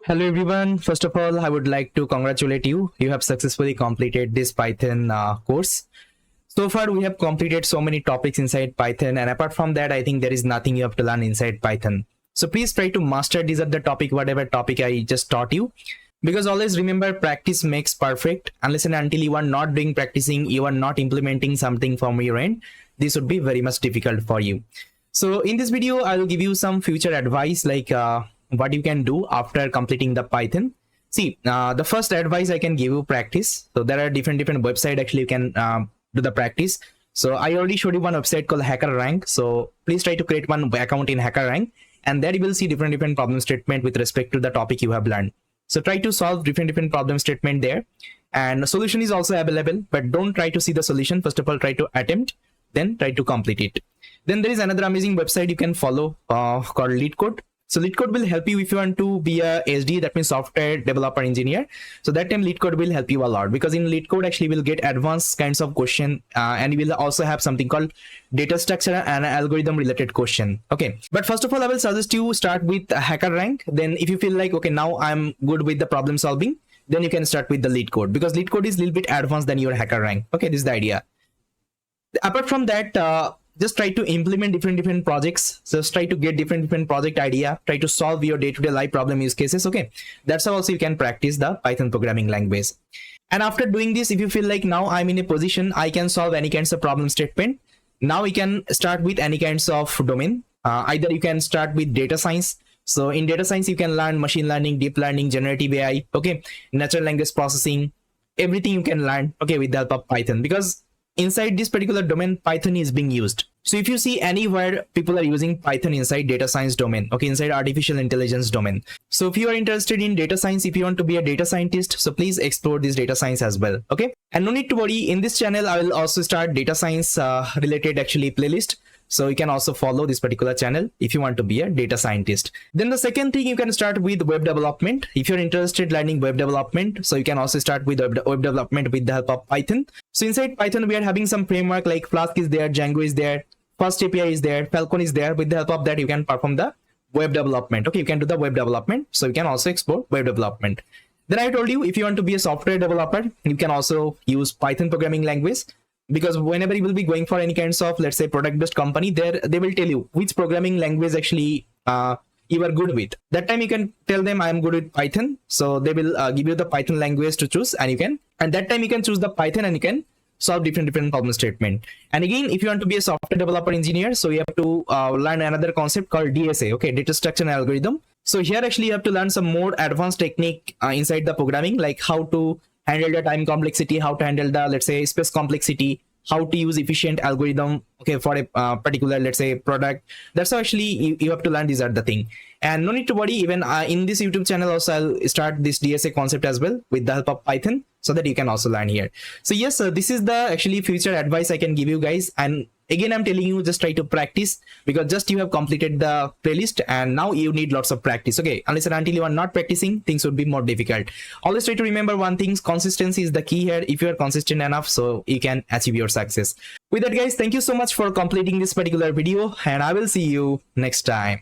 Hello everyone. First of all, I would like to congratulate you. You have successfully completed this Python course. So far, we have completed so many topics inside Python, and apart from that, I think there is nothing you have to learn inside Python. So please try to master these other topic, whatever topic I just taught you. Because always remember, practice makes perfect. Unless and until you are not doing practicing, you are not implementing something from your end, this would be very much difficult for you. So in this video, I will give you some future advice like what you can do after completing the Python. See, the first advice I can give you, practice. So there are different websites actually you can do the practice. So I already showed you one website called HackerRank. So please try to create one account in HackerRank, and there you will see different problem statement with respect to the topic you have learned. So try to solve different problem statement there, and solution is also available, but don't try to see the solution. First of all, try to attempt, then try to complete it. Then there is another amazing website you can follow called LitCode. So LitCode will help you if you want to be a SD, that means software developer engineer. So that time LitCode will help you a lot, because in LitCode actually will get advanced kinds of question, and you will also have something called data structure and algorithm related question. Okay, but first of all, I will suggest you start with HackerRank. Then if you feel like, okay, now I'm good with the problem solving, then you can start with the LitCode, because LitCode is a little bit advanced than your HackerRank. Okay, this is the idea. Apart from that, just try to implement different projects. Just try to get different project idea. Try to solve your day-to-day life problem use cases. Okay, that's how also you can practice the Python programming language. And after doing this, if you feel like now I'm in a position I can solve any kinds of problem statement, now we can start with any kinds of domain. Either you can start with data science. So in data science, you can learn machine learning, deep learning, generative AI, okay, natural language processing, everything you can learn, okay, with the help of Python, because inside this particular domain, Python is being used. So if you see anywhere people are using Python inside data science domain, okay, inside artificial intelligence domain. So if you are interested in data science, if you want to be a data scientist, so please explore this data science as well. Okay, and no need to worry, in this channel I will also start data science related actually playlist. So you can also follow this particular channel if you want to be a data scientist. Then the second thing, you can start with web development. If you're interested learning web development, so you can also start with web development with the help of Python. So inside Python, we are having some framework like Flask is there, Django is there, Fast API is there, Falcon is there. With the help of that, you can perform the web development. Okay, you can do the web development. So you can also explore web development. Then I told you, if you want to be a software developer, you can also use Python programming language. Because whenever you will be going for any kinds of, let's say, product-based company, there they will tell you which programming language actually you are good with. That time you can tell them I am good with Python. So they will give you the Python language to choose, and that time you can choose the Python and you can solve different problem statement. And again, if you want to be a software developer engineer, so you have to learn another concept called DSA, okay, data structure and algorithm. So here actually you have to learn some more advanced technique inside the programming, like how to handle the time complexity, how to handle the, let's say, space complexity, how to use efficient algorithm, okay, for a particular, let's say, product. That's how actually you have to learn. These are the thing. And no need to worry, even in this YouTube channel also I'll start this DSA concept as well with the help of Python, so that you can also learn here. So yes, this is the actually future advice I can give you guys. And again, I'm telling you, just try to practice, because just you have completed the playlist and now you need lots of practice. Okay, unless and until you are not practicing, things would be more difficult. Always try to remember one thing, consistency is the key here. If you are consistent enough, so you can achieve your success. With that, guys, thank you so much for completing this particular video, and I will see you next time.